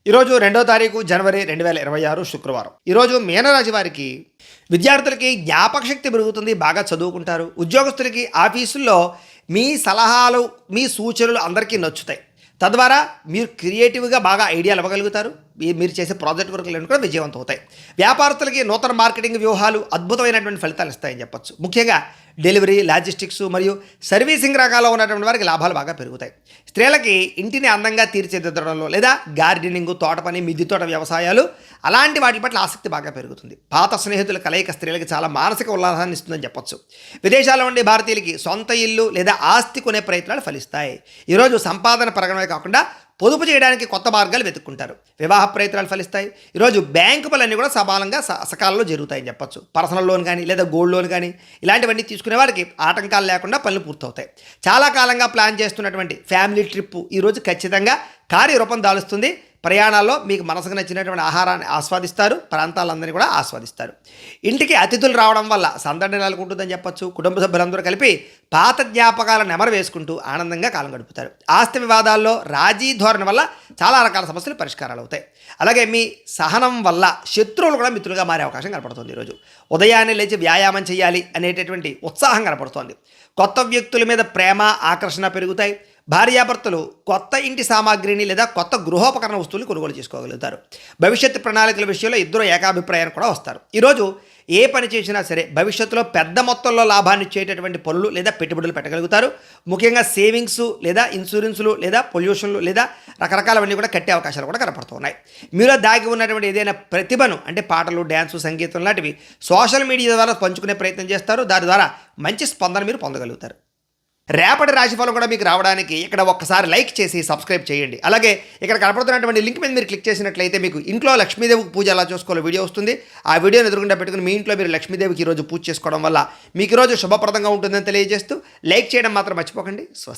ఈరోజు 2వ తారీఖు జనవరి 2026 శుక్రవారం. ఈరోజు మీనరాశి వారికి విద్యార్థులకి జ్ఞాపక శక్తి పెరుగుతుంది, బాగా చదువుకుంటారు. ఉద్యోగస్తులకి ఆఫీసుల్లో మీ సలహాలు, మీ సూచనలు అందరికీ నచ్చుతాయి. తద్వారా మీరు క్రియేటివ్గా బాగా ఐడియాలు ఇవ్వగలుగుతారు. మీరు చేసే ప్రాజెక్ట్ వర్క్లు కూడా విజయవంతం అవుతాయి. వ్యాపారస్తులకి నూతన మార్కెటింగ్ వ్యూహాలు అద్భుతమైనటువంటి ఫలితాలు ఇస్తాయని చెప్పచ్చు. ముఖ్యంగా డెలివరీ, లాజిస్టిక్స్ మరియు సర్వీసింగ్ రంగాల్లో ఉన్నటువంటి వారికి లాభాలు బాగా పెరుగుతాయి. స్త్రీలకి ఇంటిని అందంగా తీర్చిదిద్దడంలో లేదా గార్డెనింగ్, తోట పని, మిద్దె తోట వ్యవసాయాలు అలాంటి వాటి పట్ల ఆసక్తి బాగా పెరుగుతుంది. పాత స్నేహితుల కలయిక స్త్రీలకి చాలా మానసిక ఉల్లాసాన్ని ఇస్తుందని చెప్పొచ్చు. విదేశాల్లో ఉండే భారతీయులకి సొంత ఇల్లు లేదా ఆస్తి కొనే ప్రయత్నాలు ఫలిస్తాయి. ఈరోజు సంపాదన పెరగడమే కాకుండా పొదుపు చేయడానికి కొత్త మార్గాలు వెతుక్కుంటారు. వివాహ ప్రయత్నాలు ఫలిస్తాయి. ఈరోజు బ్యాంకు పనులన్నీ కూడా సమానంగా సకాలంలో జరుగుతాయని చెప్పొచ్చు. పర్సనల్ లోన్ కానీ లేదా గోల్డ్ లోన్ కానీ ఇలాంటివన్నీ తీసుకునే వారికి ఆటంకాలు లేకుండా పనులు పూర్తవుతాయి. చాలా కాలంగా ప్లాన్ చేస్తున్నటువంటి ఫ్యామిలీ ట్రిప్ ఈరోజు ఖచ్చితంగా కార్యరూపం దాలుస్తుంది. ప్రయాణాల్లో మీకు మనసుకు నచ్చినటువంటి ఆహారాన్ని ఆస్వాదిస్తారు, ప్రాంతాలందరినీ కూడా ఆస్వాదిస్తారు. ఇంటికి అతిథులు రావడం వల్ల సందడి నెలకొంటుందని చెప్పొచ్చు. కుటుంబ సభ్యులందరూ కలిపి పాత జ్ఞాపకాలను నెమరు వేసుకుంటూ ఆనందంగా కాలం గడుపుతారు. ఆస్తి వివాదాల్లో రాజీ ధోరణి వల్ల చాలా రకాల సమస్యలు పరిష్కారాలు అవుతాయి. అలాగే మీ సహనం వల్ల శత్రువులు కూడా మిత్రులుగా మారే అవకాశం కనపడుతుంది. ఈరోజు ఉదయాన్నే లేచి వ్యాయామం చేయాలి అనేటటువంటి ఉత్సాహం కనపడుతోంది. కొత్త వ్యక్తుల మీద ప్రేమ, ఆకర్షణ పెరుగుతాయి. భార్యాభర్తలు కొత్త ఇంటి సామాగ్రిని లేదా కొత్త గృహోపకరణ వస్తువులు కొనుగోలు చేసుకోగలుగుతారు. భవిష్యత్తు ప్రణాళికల విషయంలో ఇద్దరు ఏకాభిప్రాయాన్ని కూడా వస్తారు. ఈరోజు ఏ పని చేసినా సరే భవిష్యత్తులో పెద్ద మొత్తంలో లాభాన్ని ఇచ్చేటటువంటి పనులు లేదా పెట్టుబడులు పెట్టగలుగుతారు. ముఖ్యంగా సేవింగ్స్ లేదా ఇన్సూరెన్సులు లేదా పొల్యూషన్లు లేదా రకరకాలవన్నీ కూడా కట్టే అవకాశాలు కూడా కనపడుతున్నాయి. మీలో దాగి ఉన్నటువంటి ఏదైనా ప్రతిభను అంటే పాటలు, డ్యాన్సు, సంగీతం లాంటివి సోషల్ మీడియా ద్వారా పంచుకునే ప్రయత్నం చేస్తారు. దాని ద్వారా మంచి స్పందన మీరు పొందగలుగుతారు. రేపటి రాశిఫలం కూడా మీకు రావడానికి ఇక్కడ ఒక్కసారి లైక్ చేసి సబ్స్క్రైబ్ చేయండి. అలాగే ఇక్కడ కనపడుతున్నటువంటి లింక్ మీద మీరు క్లిక్ చేసినట్లయితే మీకు ఇంట్లో లక్ష్మీదేవికి పూజ ఎలా చేసుకోవాలో వీడియో వస్తుంది. ఆ వీడియోని ఎదురుగుండా పెట్టుకుని మీ ఇంట్లో మీరు లక్ష్మీదేవికి ఈరోజు పూజ చేసుకోవడం వల్ల మీకు ఈరోజు శుభప్రదంగా ఉంటుందని తెలియజేస్తూ లైక్ చేయడం మాత్రం మర్చిపోకండి. స్వస్తి.